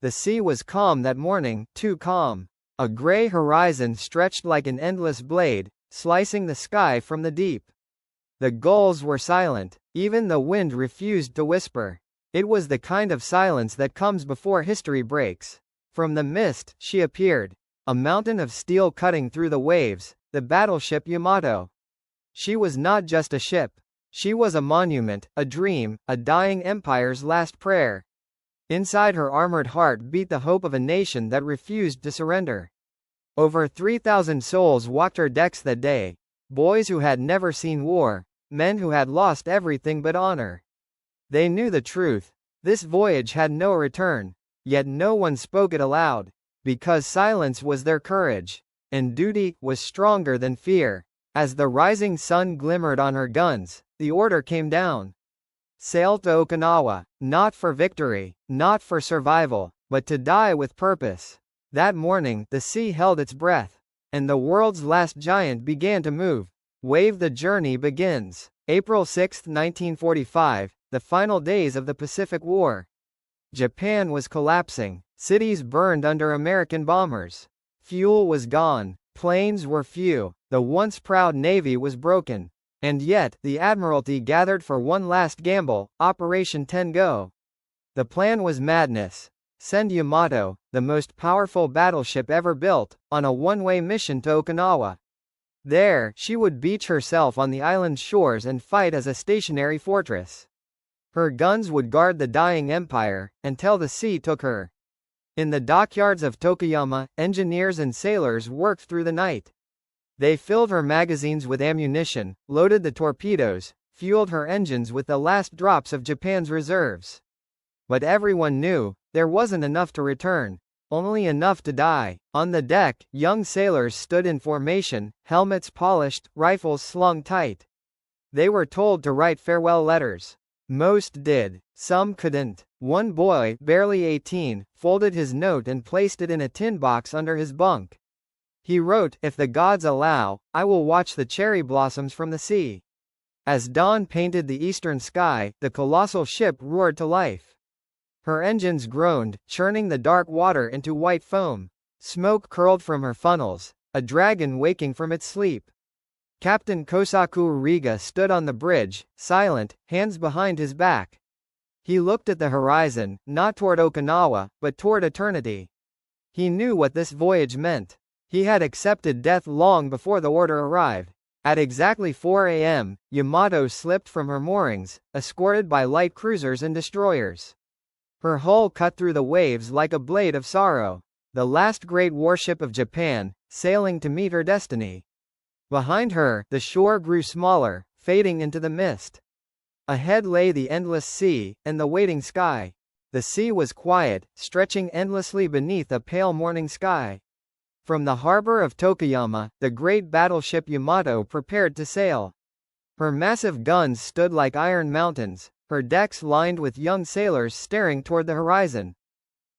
The sea was calm that morning, too calm. A gray horizon stretched like an endless blade, slicing the sky from the deep. The gulls were silent. Even the wind refused to whisper. It was the kind of silence that comes before history breaks. From the mist, she appeared. A mountain of steel cutting through the waves, the battleship Yamato. She was not just a ship. She was a monument, a dream, a dying empire's last prayer. Inside her armored heart beat the hope of a nation that refused to surrender. Over 3,000 souls walked her decks that day. Boys who had never seen war, men who had lost everything but honor. They knew the truth. This voyage had no return. Yet no one spoke it aloud. Because silence was their courage. And duty was stronger than fear. As the rising sun glimmered on her guns, the order came down. Sail to Okinawa, not for victory, not for survival, but to die with purpose. That morning, the sea held its breath. And the world's last giant began to move. Wave the journey begins. April 6, 1945, the final days of the Pacific War. Japan was collapsing. Cities burned under American bombers. Fuel was gone. Planes were few. The once proud Navy was broken. And yet, the Admiralty gathered for one last gamble, Operation Ten-Go. The plan was madness. Send Yamato, the most powerful battleship ever built, on a one-way mission to Okinawa. There, she would beach herself on the island's shores and fight as a stationary fortress. Her guns would guard the dying empire, until the sea took her. In the dockyards of Tokuyama, engineers and sailors worked through the night. They filled her magazines with ammunition, loaded the torpedoes, fueled her engines with the last drops of Japan's reserves. But everyone knew, there wasn't enough to return. Only enough to die. On the deck, young sailors stood in formation, helmets polished, rifles slung tight. They were told to write farewell letters. Most did. Some couldn't. One boy, barely 18, folded his note and placed it in a tin box under his bunk. He wrote, "If the gods allow, I will watch the cherry blossoms from the sea." As dawn painted the eastern sky, the colossal ship roared to life. Her engines groaned, churning the dark water into white foam. Smoke curled from her funnels, a dragon waking from its sleep. Captain Kosaku Uriga stood on the bridge, silent, hands behind his back. He looked at the horizon, not toward Okinawa, but toward eternity. He knew what this voyage meant. He had accepted death long before the order arrived. At exactly 4 a.m., Yamato slipped from her moorings, escorted by light cruisers and destroyers. Her hull cut through the waves like a blade of sorrow. The last great warship of Japan, sailing to meet her destiny. Behind her, the shore grew smaller, fading into the mist. Ahead lay the endless sea, and the waiting sky. The sea was quiet, stretching endlessly beneath a pale morning sky. From the harbor of Tokuyama, the great battleship Yamato prepared to sail. Her massive guns stood like iron mountains, her decks lined with young sailors staring toward the horizon.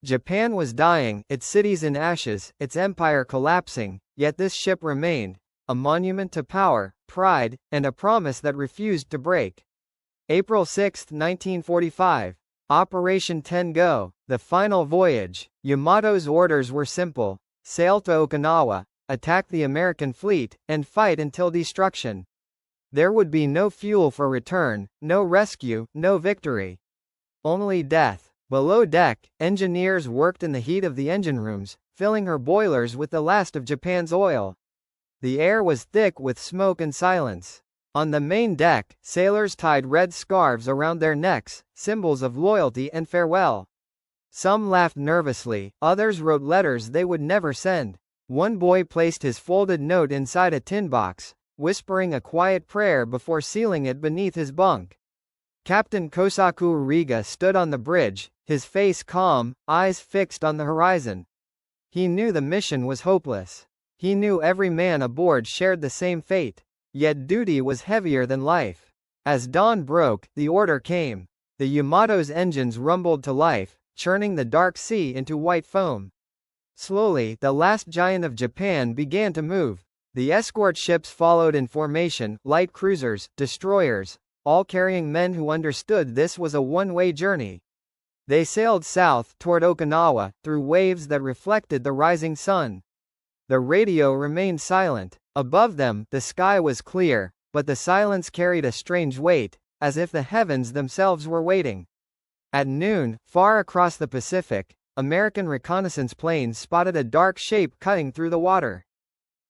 Japan was dying, its cities in ashes, its empire collapsing, yet this ship remained, a monument to power, pride, and a promise that refused to break. April 6, 1945. Operation Ten-Go, the final voyage. Yamato's orders were simple: sail to Okinawa, attack the American fleet, and fight until destruction. There would be no fuel for return, no rescue, no victory. Only death. Below deck, engineers worked in the heat of the engine rooms, filling her boilers with the last of Japan's oil. The air was thick with smoke and silence. On the main deck, sailors tied red scarves around their necks, symbols of loyalty and farewell. Some laughed nervously, others wrote letters they would never send. One boy placed his folded note inside a tin box, whispering a quiet prayer before sealing it beneath his bunk. Captain Kosaku Uriga stood on the bridge, his face calm, eyes fixed on the horizon. He knew the mission was hopeless. He knew every man aboard shared the same fate. Yet duty was heavier than life. As dawn broke, the order came. The Yamato's engines rumbled to life, churning the dark sea into white foam. Slowly, the last giant of Japan began to move. The escort ships followed in formation, light cruisers, destroyers, all carrying men who understood this was a one-way journey. They sailed south, toward Okinawa, through waves that reflected the rising sun. The radio remained silent. Above them, the sky was clear, but the silence carried a strange weight, as if the heavens themselves were waiting. At noon, far across the Pacific, American reconnaissance planes spotted a dark shape cutting through the water.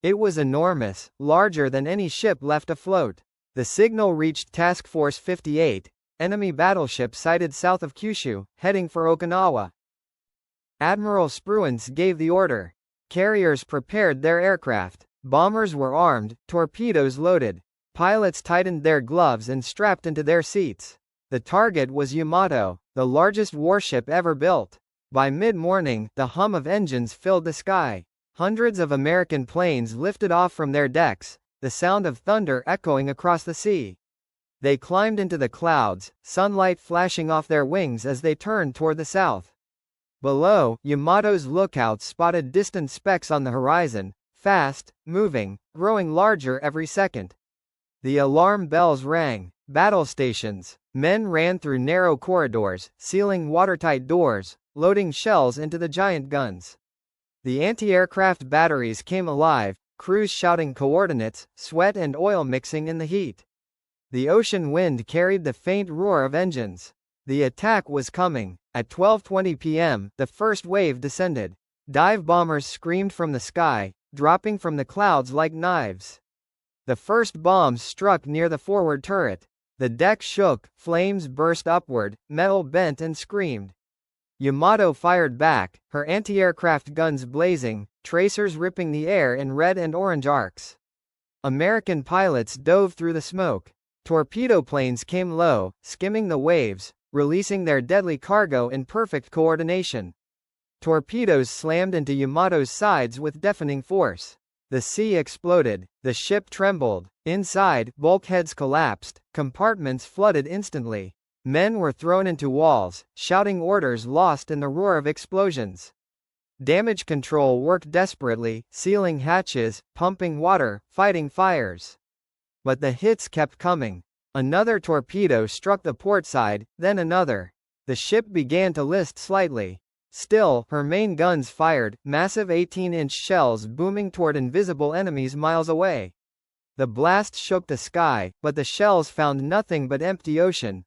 It was enormous, larger than any ship left afloat. The signal reached Task Force 58, enemy battleship sighted south of Kyushu, heading for Okinawa. Admiral Spruance gave the order. Carriers prepared their aircraft. Bombers were armed, torpedoes loaded. Pilots tightened their gloves and strapped into their seats. The target was Yamato, the largest warship ever built. By mid-morning, the hum of engines filled the sky. Hundreds of American planes lifted off from their decks, the sound of thunder echoing across the sea. They climbed into the clouds, sunlight flashing off their wings as they turned toward the south. Below, Yamato's lookouts spotted distant specks on the horizon, fast, moving, growing larger every second. The alarm bells rang. Battle stations. Men ran through narrow corridors, sealing watertight doors, loading shells into the giant guns. The anti-aircraft batteries came alive, crews shouting coordinates, sweat and oil mixing in the heat. The ocean wind carried the faint roar of engines. The attack was coming. At 12:20 p.m., the first wave descended. Dive bombers screamed from the sky, dropping from the clouds like knives. The first bombs struck near the forward turret. The deck shook, flames burst upward, metal bent and screamed. Yamato fired back, her anti-aircraft guns blazing, tracers ripping the air in red and orange arcs. American pilots dove through the smoke. Torpedo planes came low, skimming the waves, releasing their deadly cargo in perfect coordination. Torpedoes slammed into Yamato's sides with deafening force. The sea exploded. The ship trembled. Inside, bulkheads collapsed, compartments flooded instantly. Men were thrown into walls, shouting orders lost in the roar of explosions. Damage control worked desperately, sealing hatches, pumping water, fighting fires. But the hits kept coming. Another torpedo struck the port side, then another. The ship began to list slightly. Still, her main guns fired, massive 18-inch shells booming toward invisible enemies miles away. The blast shook the sky, but the shells found nothing but empty ocean.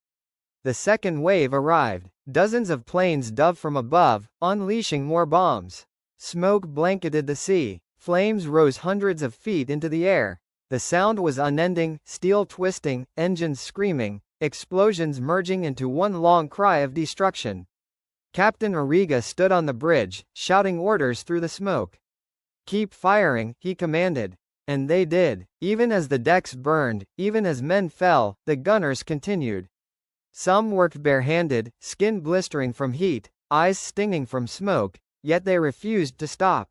The second wave arrived. Dozens of planes dove from above, unleashing more bombs. Smoke blanketed the sea. Flames rose hundreds of feet into the air. The sound was unending, steel twisting, engines screaming, explosions merging into one long cry of destruction. Captain Origa stood on the bridge, shouting orders through the smoke. "Keep firing," he commanded. And they did. Even as the decks burned, even as men fell, the gunners continued. Some worked barehanded, skin blistering from heat, eyes stinging from smoke, yet they refused to stop.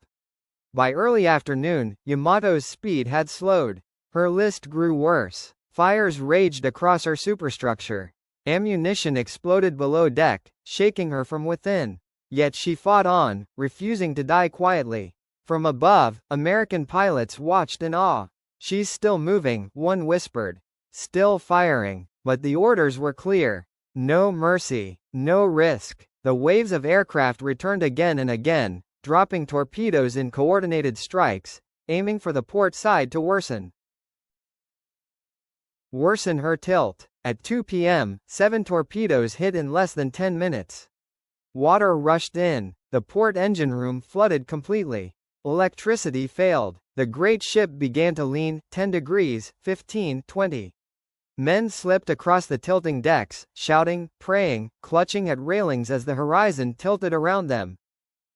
By early afternoon, Yamato's speed had slowed. Her list grew worse. Fires raged across her superstructure. Ammunition exploded below deck, shaking her from within. Yet she fought on, refusing to die quietly. From above, American pilots watched in awe. "She's still moving," one whispered. "Still firing." But the orders were clear. No mercy. No risk. The waves of aircraft returned again and again, dropping torpedoes in coordinated strikes, aiming for the port side to worsen her tilt. At 2 p.m., 7 torpedoes hit in less than 10 minutes. Water rushed in. The port engine room flooded completely. Electricity failed. The great ship began to lean, 10 degrees, 15, 20. Men slipped across the tilting decks, shouting, praying, clutching at railings as the horizon tilted around them.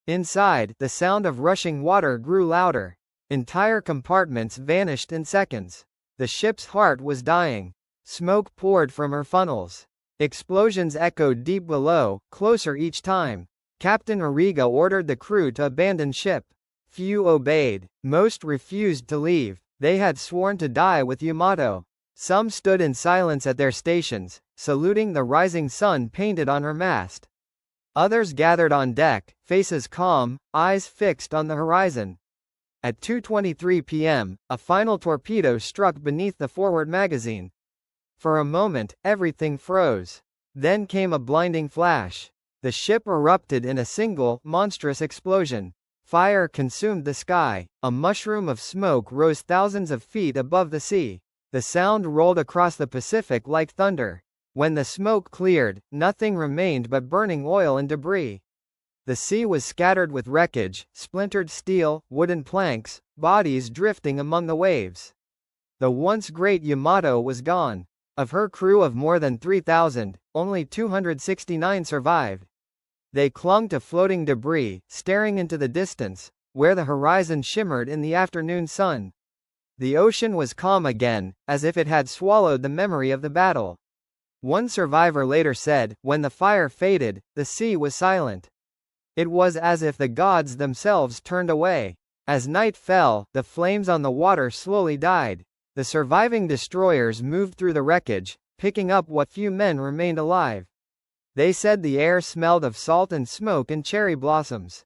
Inside, the sound of rushing water grew louder. Entire compartments vanished in seconds. The ship's heart was dying. Smoke poured from her funnels. Explosions echoed deep below, closer each time. Captain Origa ordered the crew to abandon ship. Few obeyed. Most refused to leave. They had sworn to die with Yamato. Some stood in silence at their stations, saluting the rising sun painted on her mast. Others gathered on deck, faces calm, eyes fixed on the horizon. At 2:23 p.m., a final torpedo struck beneath the forward magazine. For a moment, everything froze. Then came a blinding flash. The ship erupted in a single, monstrous explosion. Fire consumed the sky. A mushroom of smoke rose thousands of feet above the sea. The sound rolled across the Pacific like thunder. When the smoke cleared, nothing remained but burning oil and debris. The sea was scattered with wreckage, splintered steel, wooden planks, bodies drifting among the waves. The once great Yamato was gone. Of her crew of more than 3,000, only 269 survived. They clung to floating debris, staring into the distance, where the horizon shimmered in the afternoon sun. The ocean was calm again, as if it had swallowed the memory of the battle. One survivor later said, "When the fire faded, the sea was silent. It was as if the gods themselves turned away. As night fell, the flames on the water slowly died. The surviving destroyers moved through the wreckage, picking up what few men remained alive. They said the air smelled of salt and smoke and cherry blossoms."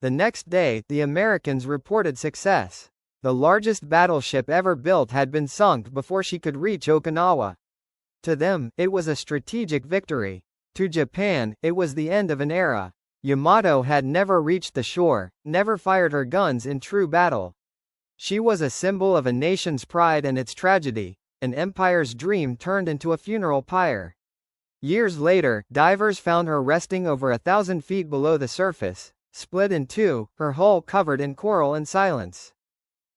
The next day, the Americans reported success. The largest battleship ever built had been sunk before she could reach Okinawa. To them, it was a strategic victory. To Japan, it was the end of an era. Yamato had never reached the shore, never fired her guns in true battle. She was a symbol of a nation's pride and its tragedy, an empire's dream turned into a funeral pyre. Years later, divers found her resting over 1,000 feet below the surface, split in two, her hull covered in coral and silence.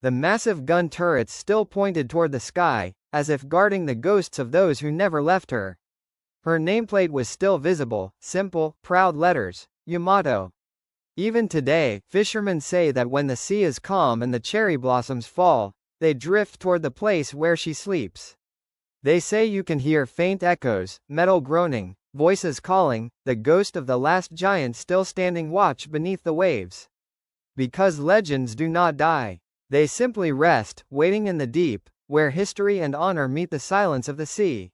The massive gun turrets still pointed toward the sky, as if guarding the ghosts of those who never left her. Her nameplate was still visible, simple, proud letters, Yamato. Even today, fishermen say that when the sea is calm and the cherry blossoms fall, they drift toward the place where she sleeps. They say you can hear faint echoes, metal groaning, voices calling, the ghost of the last giant still standing watch beneath the waves. Because legends do not die. They simply rest, waiting in the deep, where history and honor meet the silence of the sea.